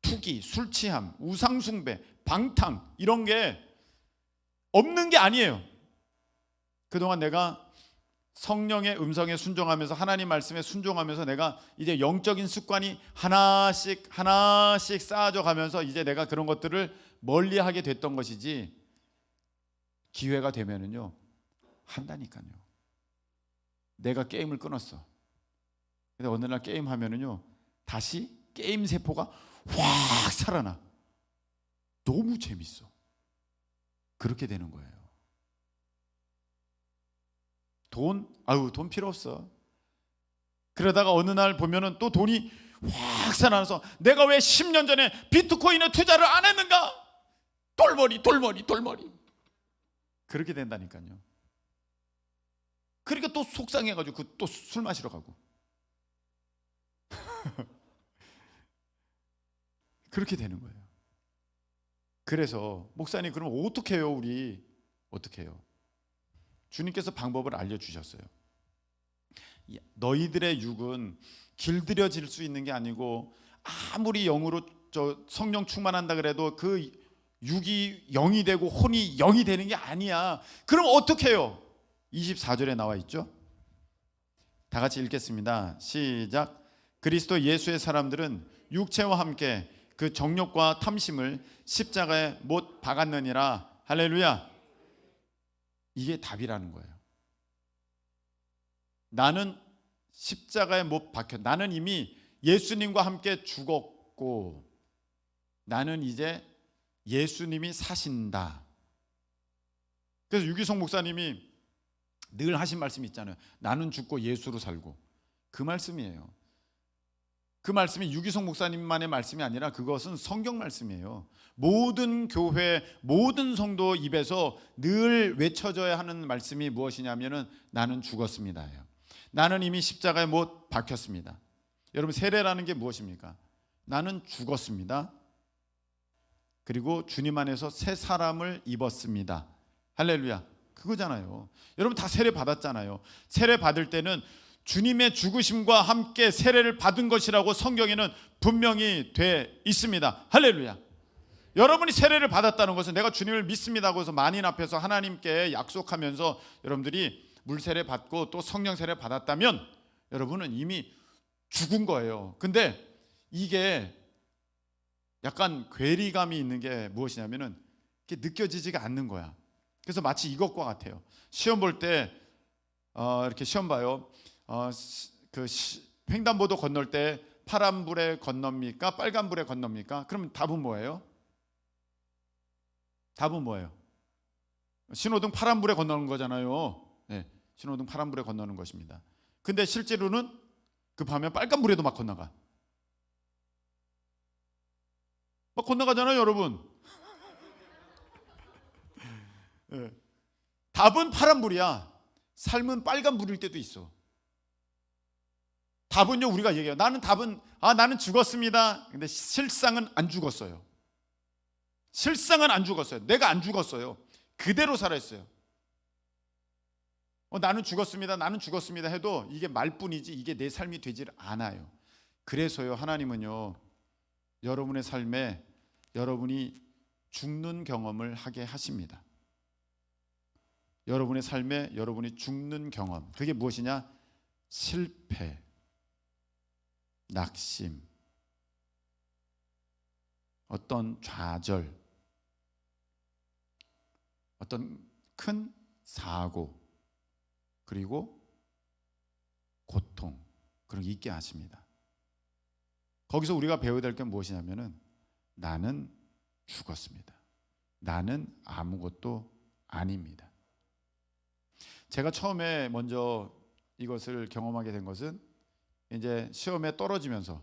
투기, 술 취함, 우상숭배, 방탕, 이런 게 없는 게 아니에요. 그동안 내가 성령의 음성에 순종하면서, 하나님 말씀에 순종하면서 내가 이제 영적인 습관이 하나씩 쌓아져 가면서 이제 내가 그런 것들을 멀리하게 됐던 것이지, 기회가 되면은요 한다니까요. 내가 게임을 끊었어. 근데 어느 날 게임 하면은요 다시 게임 세포가 확 살아나. 너무 재밌어. 그렇게 되는 거예요. 돈 필요 없어. 그러다가 어느 날 보면은 또 돈이 확 살아나서, 내가 왜 10년 전에 비트코인에 투자를 안 했는가? 돌머리. 그렇게 된다니까요. 그러니까 또 속상해가지고 또 술 마시러 가고. 그렇게 되는 거예요. 그래서 목사님, 그럼 어떻게 해요? 우리 어떻게 해요? 주님께서 방법을 알려주셨어요. 너희들의 육은 길들여질 수 있는 게 아니고, 아무리 영으로 성령 충만한다 그래도 그 육이 영이 되고 혼이 영이 되는 게 아니야. 그럼 어떻게 해요? 24절에 나와 있죠. 다 같이 읽겠습니다. 시작. 그리스도 예수의 사람들은 육체와 함께 그 정욕과 탐심을 십자가에 못 박았느니라. 할렐루야. 이게 답이라는 거예요. 나는 십자가에 못 박혀. 나는 이미 예수님과 함께 죽었고, 나는 이제 예수님이 사신다. 그래서 유기성 목사님이 늘 하신 말씀이 있잖아요. 나는 죽고 예수로 살고. 그 말씀이에요. 그 말씀이 유기성 목사님만의 말씀이 아니라 그것은 성경 말씀이에요. 모든 교회, 모든 성도 입에서 늘 외쳐져야 하는 말씀이 무엇이냐면은 나는 죽었습니다. 나는 이미 십자가에 못 박혔습니다. 여러분, 세례라는 게 무엇입니까? 나는 죽었습니다. 그리고 주님 안에서 새 사람을 입었습니다. 할렐루야. 그거잖아요. 여러분 다 세례 받았잖아요. 세례 받을 때는 주님의 죽으심과 함께 세례를 받은 것이라고 성경에는 분명히 돼 있습니다. 할렐루야. 여러분이 세례를 받았다는 것은 내가 주님을 믿습니다고 해서 만인 앞에서 하나님께 약속하면서 여러분들이 물 세례 받고 또 성령 세례 받았다면 여러분은 이미 죽은 거예요. 근데 이게 약간 괴리감이 있는 게 무엇이냐면은 이게 느껴지지가 않는 거야. 그래서 마치 이것과 같아요. 시험 볼 때 이렇게 시험 봐요. 횡단보도 건널 때 파란 불에 건넙니까? 빨간 불에 건넙니까? 그러면 답은 뭐예요? 답은 뭐예요? 신호등 파란 불에 건너는 거잖아요. 네, 신호등 파란 불에 건너는 것입니다. 근데 실제로는 급하면 빨간 불에도 막 건너가. 막 건너가잖아요, 여러분. 네. 답은 파란 불이야. 삶은 빨간 불일 때도 있어. 답은요, 우리가 얘기해요. 나는 죽었습니다. 근데 실상은 안 죽었어요. 실상은 안 죽었어요. 내가 안 죽었어요. 그대로 살아있어요. 나는 죽었습니다 해도 이게 말뿐이지 이게 내 삶이 되질 않아요. 그래서요, 하나님은요, 여러분의 삶에 여러분이 죽는 경험을 하게 하십니다. 여러분의 삶에 여러분이 죽는 경험, 그게 무엇이냐? 실패, 낙심, 어떤 좌절, 어떤 큰 사고, 그리고 고통, 그런 게 있게 하십니다. 거기서 우리가 배워야 될 게 무엇이냐면은 나는 죽었습니다. 나는 아무것도 아닙니다. 제가 처음에 먼저 이것을 경험하게 된 것은 이제 시험에 떨어지면서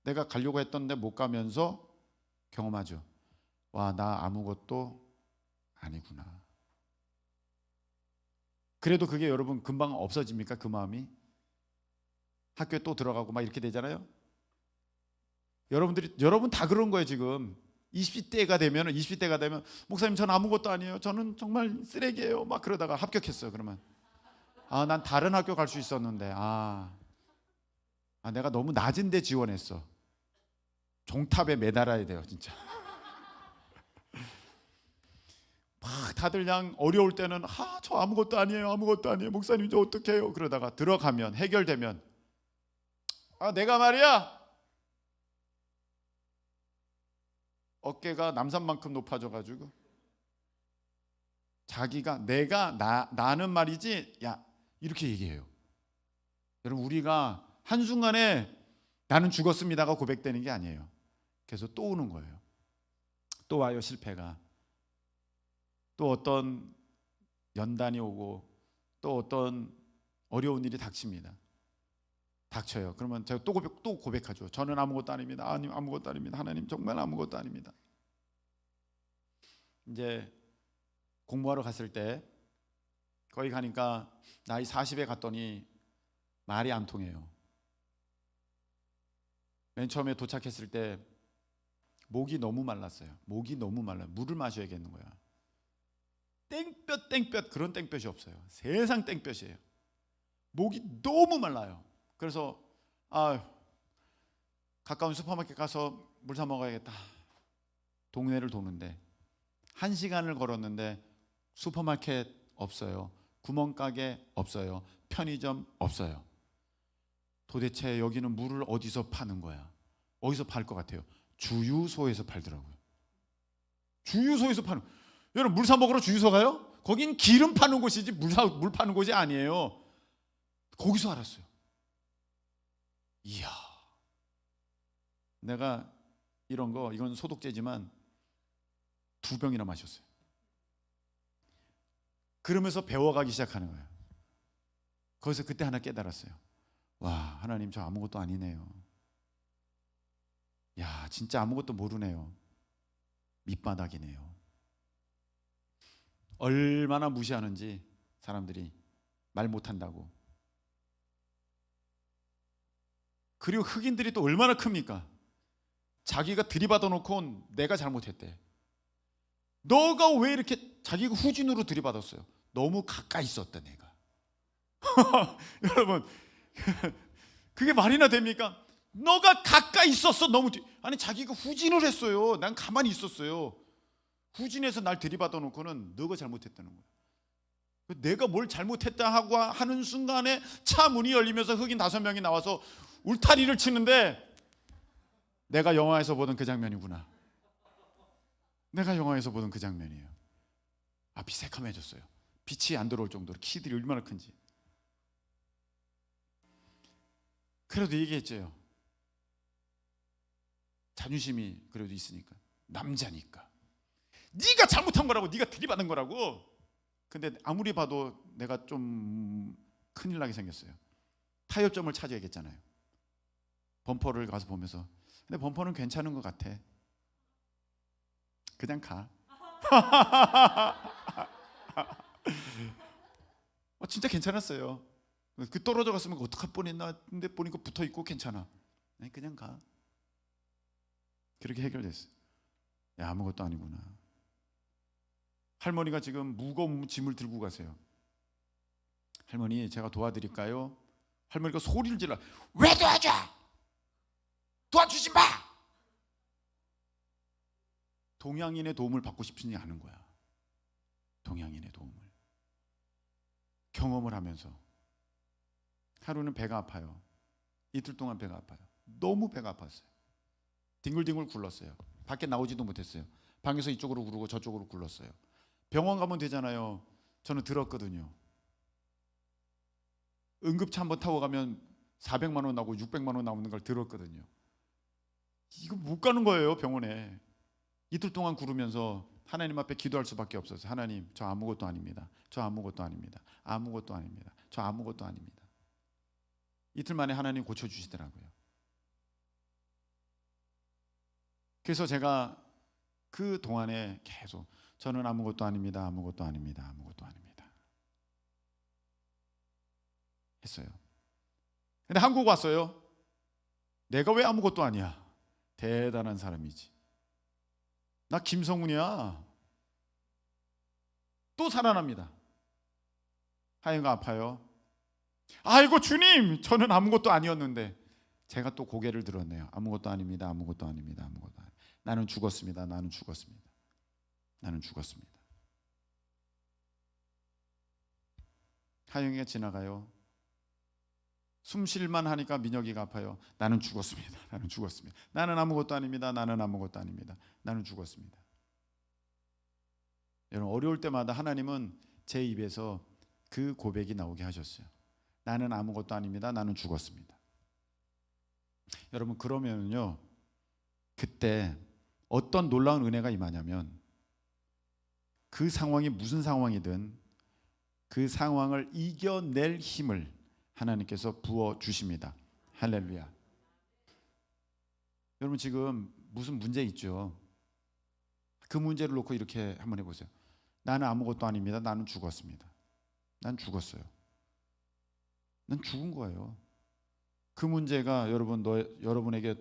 내가 가려고 했던데 못 가면서 경험하죠. 와, 나 아무것도 아니구나. 그래도 그게 여러분 금방 없어집니까? 그 마음이? 학교에 또 들어가고 막 이렇게 되잖아요. 여러분 다 그런 거예요. 지금 20대가 되면 목사님 저는 아무것도 아니에요. 저는 정말 쓰레기예요. 막 그러다가 합격했어요. 그러면 난 다른 학교 갈 수 있었는데 내가 너무 낮은 데 지원했어. 종탑에 매달아야 돼요, 진짜. 막 다들 그냥 어려울 때는 저 아무것도 아니에요. 목사님 저 어떡해요? 그러다가 들어가면 해결되면 내가 말이야 어깨가 남산만큼 높아져가지고 자기가 나는 말이지 야 이렇게 얘기해요. 여러분 우리가 한순간에 나는 죽었습니다가 고백되는 게 아니에요. 그래서 또 오는 거예요. 또 와요, 실패가. 또 어떤 연단이 오고 또 어떤 어려운 일이 닥쳐요. 그러면 제가 또 고백하죠. 저는 아무것도 아닙니다. 아무것도 아닙니다. 하나님 정말 아무것도 아닙니다. 이제 공부하러 갔을 때 거기 가니까 나이 40에 갔더니 말이 안 통해요. 맨 처음에 도착했을 때 목이 너무 말랐어요. 물을 마셔야겠는 거야. 땡볕 그런 땡볕이 없어요. 세상 땡볕이에요. 목이 너무 말라요. 그래서 가까운 슈퍼마켓 가서 물 사 먹어야겠다. 동네를 도는데 1시간을 걸었는데 슈퍼마켓 없어요. 구멍가게 없어요. 편의점 없어요. 도대체 여기는 물을 어디서 파는 거야? 어디서 팔 것 같아요? 주유소에서 팔더라고요. 주유소에서 파는. 여러분 물 사 먹으러 주유소 가요? 거긴 기름 파는 곳이지 물 파는 곳이 아니에요. 거기서 알았어요. 이야, 내가 이건 소독제지만 2병이나 마셨어요. 그러면서 배워가기 시작하는 거예요. 거기서 그때 하나 깨달았어요. 와, 하나님 저 아무것도 아니네요. 야, 진짜 아무것도 모르네요. 밑바닥이네요. 얼마나 무시하는지 사람들이 말 못한다고. 그리고 흑인들이 또 얼마나 큽니까? 자기가 들이받아 놓고 내가 잘못했대. 너가 왜 이렇게, 자기가 후진으로 들이받았어요. 너무 가까이 있었다 내가. 여러분 그게 말이나 됩니까? 너가 가까이 있었어. 너무 아니 자기가 후진을 했어요. 난 가만히 있었어요. 후진해서 날 들이받아 놓고는 너가 잘못했다는 거야. 내가 뭘 잘못했다 하고 하는 순간에 차 문이 열리면서 흑인 5명이 나와서 울타리를 치는데, 내가 영화에서 보던 그 장면이구나. 내가 영화에서 보던 그 장면이에요. 앞이 새카매졌어요. 빛이 안 들어올 정도로 키들이 얼마나 큰지. 그래도 얘기했죠. 자존심이 그래도 있으니까, 남자니까. 네가 잘못한 거라고, 네가 들이받은 거라고. 근데 아무리 봐도 내가 좀 큰일 나게 생겼어요. 타협점을 찾아야겠잖아요. 범퍼를 가서 보면서, 근데 범퍼는 괜찮은 것 같아. 그냥 가. 진짜 괜찮았어요. 그 떨어져 갔으면 어떡할 뻔했나. 근데 보니까 붙어 있고 괜찮아. 그냥 가. 그렇게 해결됐어요. 야, 아무것도 아니구나. 할머니가 지금 무거운 짐을 들고 가세요. 할머니, 제가 도와드릴까요? 할머니가 소리를 질러. 왜 도와줘? 도와주지 마! 동양인의 도움을 받고 싶지 않은 거야. 동양인의 도움을. 경험을 하면서 하루는 배가 아파요. 이틀 동안 배가 아파요. 너무 배가 아팠어요. 뒹굴뒹굴 굴렀어요. 밖에 나오지도 못했어요. 방에서 이쪽으로 구르고 저쪽으로 굴렀어요. 병원 가면 되잖아요. 저는 들었거든요. 응급차 한번 타고 가면 400만 원 나오고 600만 원 나오는 걸 들었거든요. 이거 못 가는 거예요, 병원에. 이틀 동안 구르면서 하나님 앞에 기도할 수밖에 없었어요. 하나님, 저 아무것도 아닙니다. 저 아무것도 아닙니다. 아무것도 아닙니다. 저 아무것도 아닙니다. 이틀 만에 하나님 고쳐주시더라고요. 그래서 제가 그 동안에 계속 저는 아무것도 아닙니다. 아무것도 아닙니다. 아무것도 아닙니다. 했어요. 근데 한국 왔어요. 내가 왜 아무것도 아니야? 대단한 사람이지. 나 김성훈이야. 또 살아납니다. 하영이가 아파요. 아이고 주님, 저는 아무것도 아니었는데. 제가 또 고개를 들었네요. 아무것도 아닙니다. 아무것도 아닙니다. 아무것도 아닙니다. 나는 죽었습니다. 나는 죽었습니다. 나는 죽었습니다. 하영이가 지나가요. 숨 쉴만 하니까 민혁이가 아파요. 나는 죽었습니다. 나는 죽었습니다. 나는 아무것도 아닙니다. 나는 아무것도 아닙니다. 나는 죽었습니다. 여러분, 어려울 때마다 하나님은 제 입에서 그 고백이 나오게 하셨어요. 나는 아무것도 아닙니다. 나는 죽었습니다. 여러분, 그러면요, 그때 어떤 놀라운 은혜가 임하냐면, 그 상황이 무슨 상황이든 그 상황을 이겨낼 힘을 하나님께서 부어주십니다. 할렐루야. 여러분, 지금 무슨 문제 있죠? 그 문제를 놓고 이렇게 한번 해보세요. 나는 아무것도 아닙니다. 나는 죽었습니다. 난 죽었어요. 난 죽은 거예요. 그 문제가 여러분에게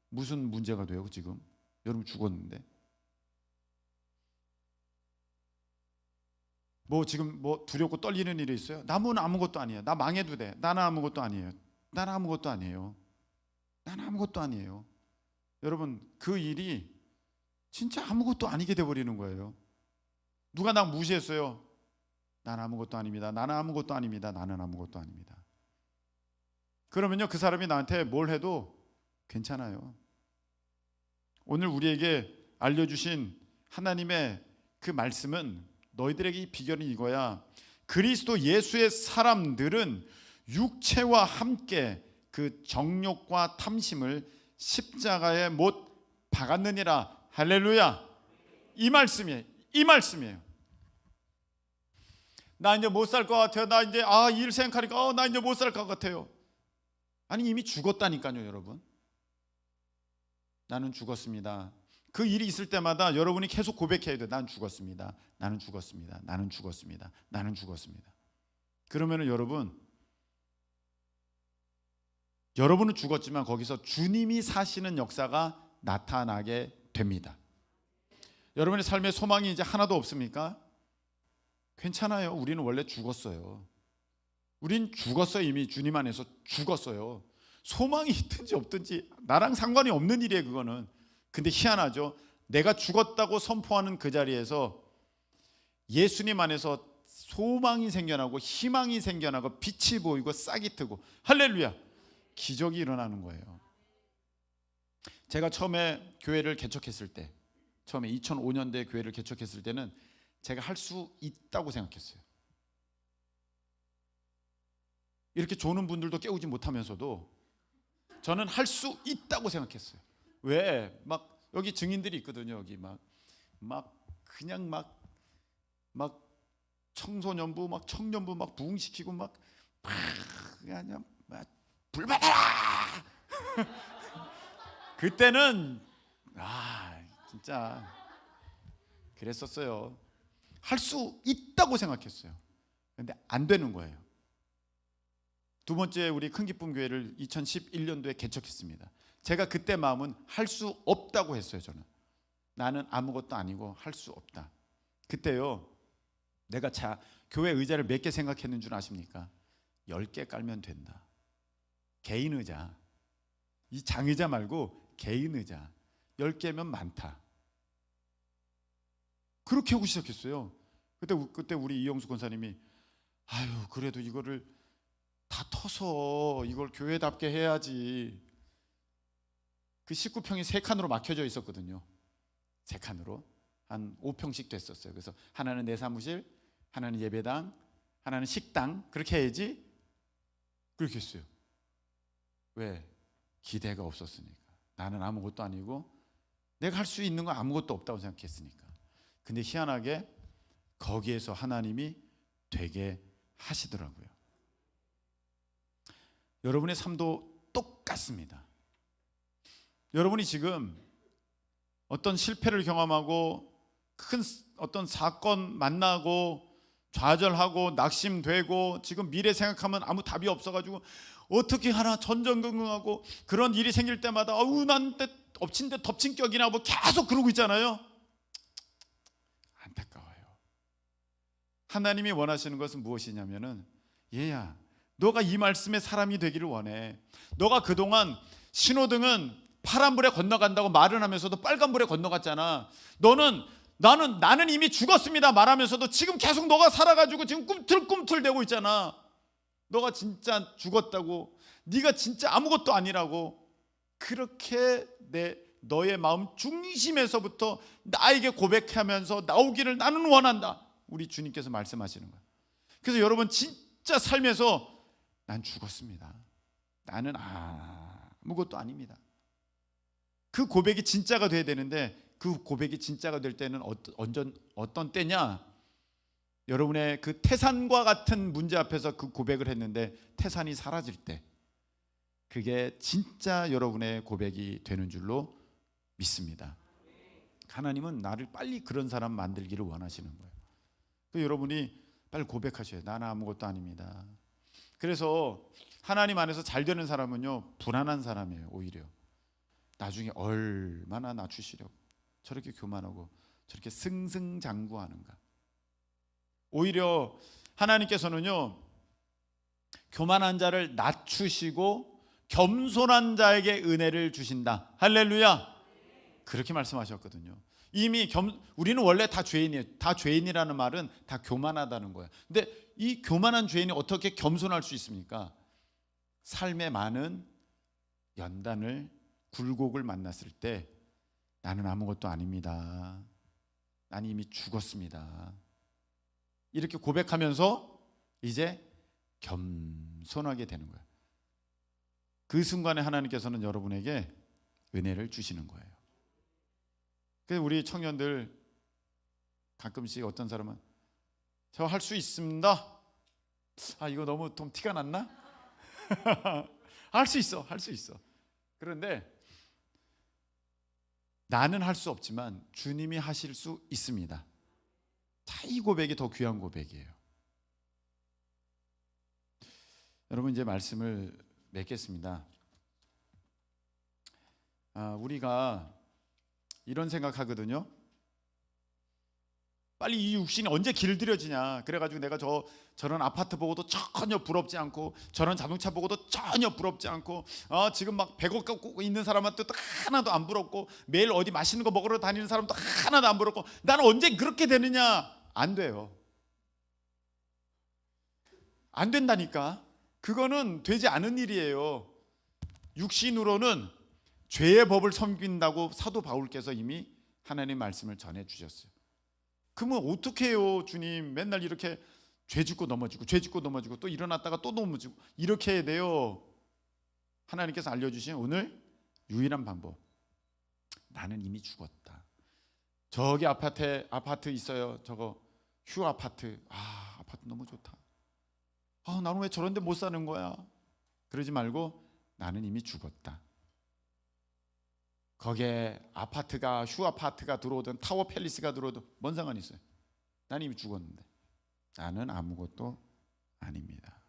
무슨 문제가 돼요? 지금 여러분 죽었는데 지금 두렵고 떨리는 일이 있어요? 남은 아무것도 아니에요. 나 망해도 돼. 나는 아무것도 아니에요. 나는 아무것도 아니에요. 나는 아무것도 아니에요. 여러분, 그 일이 진짜 아무것도 아니게 돼버리는 거예요. 누가 나 무시했어요? 나는 아무것도 아닙니다. 나는 아무것도 아닙니다. 나는 아무것도 아닙니다. 그러면요, 그 사람이 나한테 뭘 해도 괜찮아요. 오늘 우리에게 알려주신 하나님의 그 말씀은, 너희들에게 이 비결은 이거야. 그리스도 예수의 사람들은 육체와 함께 그 정욕과 탐심을 십자가에 못 박았느니라. 할렐루야. 이 말씀이에요. 이 말씀이에요. 나 이제 못 살 것 같아요. 나 이제 일 생각하니까 나 이제 못 살 것 같아요. 아니, 이미 죽었다니까요, 여러분. 나는 죽었습니다. 그 일이 있을 때마다 여러분이 계속 고백해야 돼요. 난 죽었습니다. 나는 죽었습니다. 나는 죽었습니다. 나는 죽었습니다. 그러면은 여러분, 여러분은 죽었지만 거기서 주님이 사시는 역사가 나타나게 됩니다. 여러분의 삶에 소망이 이제 하나도 없습니까? 괜찮아요. 우리는 원래 죽었어요. 우린 죽었어요. 이미 주님 안에서 죽었어요. 소망이 있든지 없든지 나랑 상관이 없는 일이에요, 그거는. 근데 희한하죠. 내가 죽었다고 선포하는 그 자리에서 예수님 안에서 소망이 생겨나고 희망이 생겨나고 빛이 보이고 싹이 트고, 할렐루야, 기적이 일어나는 거예요. 제가 처음에 교회를 개척했을 때, 처음에 2005년도에 교회를 개척했을 때는 제가 할 수 있다고 생각했어요. 이렇게 조는 분들도 깨우지 못하면서도 저는 할 수 있다고 생각했어요. 왜? 막 여기 증인들이 있거든요. 여기 막 그냥 막 청소년부 막 청년부 막 부흥시키고 막 그냥 막 불받아라. 그때는 진짜 그랬었어요. 할 수 있다고 생각했어요. 근데 안 되는 거예요. 두 번째, 우리 큰 기쁨 교회를 2011년도에 개척했습니다. 제가 그때 마음은 할 수 없다고 했어요. 저는 나는 아무것도 아니고 할 수 없다. 그때요, 내가 교회 의자를 몇 개 생각했는 줄 아십니까? 10개 깔면 된다. 개인 의자, 이 장의자 말고 개인 의자 10개면 많다. 그렇게 하고 시작했어요. 그때 우리 이영수 권사님이 그래도 이거를 다 터서 이걸 교회답게 해야지. 그 19평이 3칸으로 막혀져 있었거든요. 3칸으로 한 5평씩 됐었어요. 그래서 하나는 내 사무실, 하나는 예배당, 하나는 식당, 그렇게 해야지. 그렇게 했어요. 왜? 기대가 없었으니까. 나는 아무것도 아니고 내가 할 수 있는 건 아무것도 없다고 생각했으니까. 근데 희한하게 거기에서 하나님이 되게 하시더라고요. 여러분의 삶도 똑같습니다. 여러분이 지금 어떤 실패를 경험하고 큰 어떤 사건 만나고 좌절하고 낙심되고 지금 미래 생각하면 아무 답이 없어가지고 어떻게 하나 전전긍긍하고 그런 일이 생길 때마다 난데 엎친 데 덮친 격이나 뭐 계속 그러고 있잖아요. 안타까워요. 하나님이 원하시는 것은 무엇이냐면은, 얘야, 너가 이 말씀의 사람이 되기를 원해. 너가 그동안 신호등은 파란불에 건너간다고 말을 하면서도 빨간불에 건너갔잖아. 나는 이미 죽었습니다 말하면서도 지금 계속 너가 살아가지고 지금 꿈틀꿈틀대고 있잖아. 너가 진짜 죽었다고, 네가 진짜 아무것도 아니라고, 그렇게 너의 마음 중심에서부터 나에게 고백하면서 나오기를 나는 원한다. 우리 주님께서 말씀하시는 거야. 그래서 여러분 진짜 삶에서 난 죽었습니다. 나는 아무것도 아닙니다. 그 고백이 진짜가 돼야 되는데, 그 고백이 진짜가 될 때는 어떤 때냐? 여러분의 그 태산과 같은 문제 앞에서 그 고백을 했는데 태산이 사라질 때, 그게 진짜 여러분의 고백이 되는 줄로 믿습니다. 하나님은 나를 빨리 그런 사람 만들기를 원하시는 거예요. 여러분이 빨리 고백하셔요. 나는 아무것도 아닙니다. 그래서 하나님 안에서 잘 되는 사람은요, 불안한 사람이에요. 오히려 나중에 얼마나 낮추시려고 저렇게 교만하고 저렇게 승승장구하는가. 오히려 하나님께서는요, 교만한 자를 낮추시고 겸손한 자에게 은혜를 주신다. 할렐루야. 그렇게 말씀하셨거든요. 이미 우리는 원래 다 죄인이에요. 다 죄인이라는 말은 다 교만하다는 거예요. 근데 이 교만한 죄인이 어떻게 겸손할 수 있습니까? 삶의 많은 연단을, 굴곡을 만났을 때 나는 아무것도 아닙니다. 나는 이미 죽었습니다. 이렇게 고백하면서 이제 겸손하게 되는 거예요. 그 순간에 하나님께서는 여러분에게 은혜를 주시는 거예요. 그래서 우리 청년들 가끔씩 어떤 사람은 저 할 수 있습니다. 이거 너무 좀 티가 났나? 할 수 있어. 그런데 나는 할 수 없지만 주님이 하실 수 있습니다. 자, 이 고백이 더 귀한 고백이에요. 여러분, 이제 말씀을 맺겠습니다. 우리가 이런 생각하거든요. 빨리 이 육신이 언제 길들여지냐. 그래가지고 내가 저런 아파트 보고도 전혀 부럽지 않고, 저런 자동차 보고도 전혀 부럽지 않고, 지금 막 100억 갖고 있는 사람한테 또 하나도 안 부럽고, 매일 어디 맛있는 거 먹으러 다니는 사람도 하나도 안 부럽고, 나는 언제 그렇게 되느냐. 안 돼요. 안 된다니까. 그거는 되지 않은 일이에요. 육신으로는 죄의 법을 섬긴다고 사도 바울께서 이미 하나님의 말씀을 전해 주셨어요. 그러면 어떻게 해요? 주님 맨날 이렇게 죄 짓고 넘어지고 죄 짓고 넘어지고 또 일어났다가 또 넘어지고 이렇게 해야 돼요. 하나님께서 알려주신 오늘 유일한 방법. 나는 이미 죽었다. 저기 아파트 있어요. 저거 휴 아파트. 아파트 너무 좋다. 나는 왜 저런 데 못 사는 거야? 그러지 말고 나는 이미 죽었다. 거기에 아파트가 휴 아파트가 들어오든 타워 팰리스가 들어오든 뭔 상관이 있어요? 나는 이미 죽었는데 나는 아무것도 아닙니다.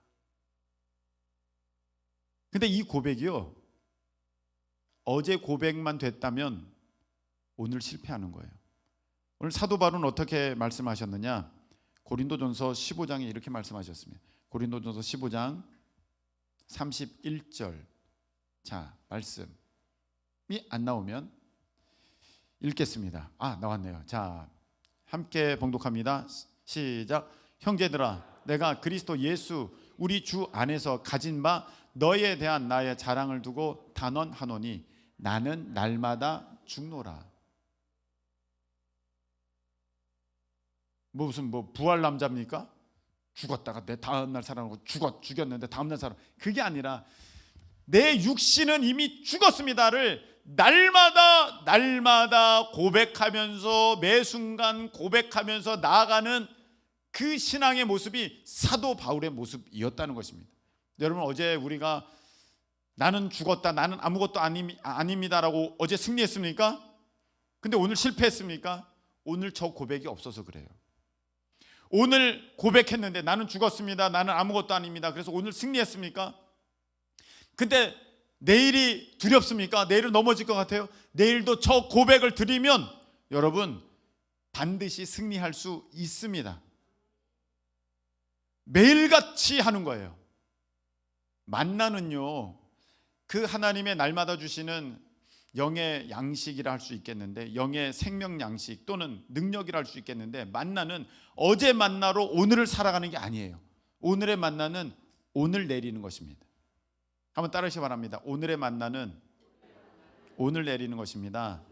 근데 이 고백이요, 어제 고백만 됐다면 오늘 실패하는 거예요. 오늘 사도 바울은 어떻게 말씀하셨느냐? 고린도전서 15장에 이렇게 말씀하셨습니다. 고린도전서 15장 31절. 자, 말씀이 안 나오면 읽겠습니다. 나왔네요. 자, 함께 봉독합니다. 시작. 형제들아, 내가 그리스도 예수 우리 주 안에서 가진 바 너에 대한 나의 자랑을 두고 단언하노니 나는 날마다 죽노라. 무슨 부활 남자입니까? 죽었다가 내 다음날 살아나고 죽였는데 다음날 살아. 그게 아니라 내 육신은 이미 죽었습니다를 날마다 고백하면서 매 순간 고백하면서 나아가는 그 신앙의 모습이 사도 바울의 모습이었다는 것입니다. 여러분, 어제 우리가 나는 죽었다, 나는 아무것도 아닙니다라고 어제 승리했습니까? 근데 오늘 실패했습니까? 오늘 저 고백이 없어서 그래요. 오늘 고백했는데 나는 죽었습니다, 나는 아무것도 아닙니다. 그래서 오늘 승리했습니까? 근데 내일이 두렵습니까? 내일은 넘어질 것 같아요? 내일도 저 고백을 드리면 여러분 반드시 승리할 수 있습니다. 매일같이 하는 거예요. 만나는요, 그 하나님의 날마다 주시는 영의 양식이라 할 수 있겠는데, 영의 생명 양식 또는 능력이라 할 수 있겠는데, 만나는 어제 만나로 오늘을 살아가는 게 아니에요. 오늘의 만나는 오늘 내리는 것입니다. 한번 따르시기 바랍니다. 오늘의 만나는 오늘 내리는 것입니다.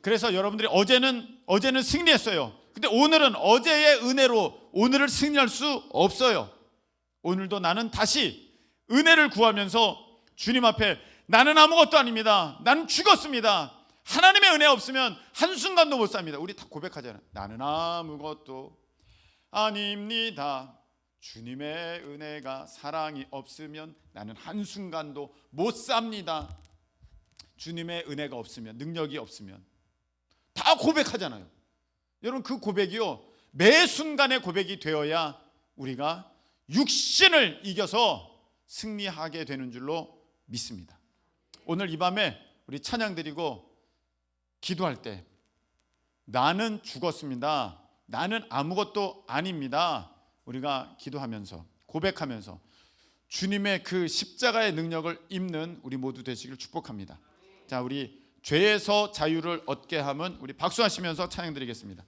그래서 여러분들이 어제는 승리했어요. 근데 오늘은 어제의 은혜로 오늘을 승리할 수 없어요. 오늘도 나는 다시 은혜를 구하면서 주님 앞에 나는 아무것도 아닙니다, 나는 죽었습니다, 하나님의 은혜 없으면 한순간도 못 삽니다. 우리 다 고백하잖아요. 나는 아무것도 아닙니다. 주님의 은혜가 사랑이 없으면 나는 한순간도 못 삽니다. 주님의 은혜가 없으면, 능력이 없으면 다 고백하잖아요. 여러분, 그 고백이요, 매 순간의 고백이 되어야 우리가 육신을 이겨서 승리하게 되는 줄로 믿습니다. 오늘 이 밤에 우리 찬양 드리고 기도할 때 나는 죽었습니다, 나는 아무것도 아닙니다, 우리가 기도하면서 고백하면서 주님의 그 십자가의 능력을 입는 우리 모두 되시길 축복합니다. 자, 우리 죄에서 자유를 얻게 함은 우리 박수하시면서 찬양 드리겠습니다.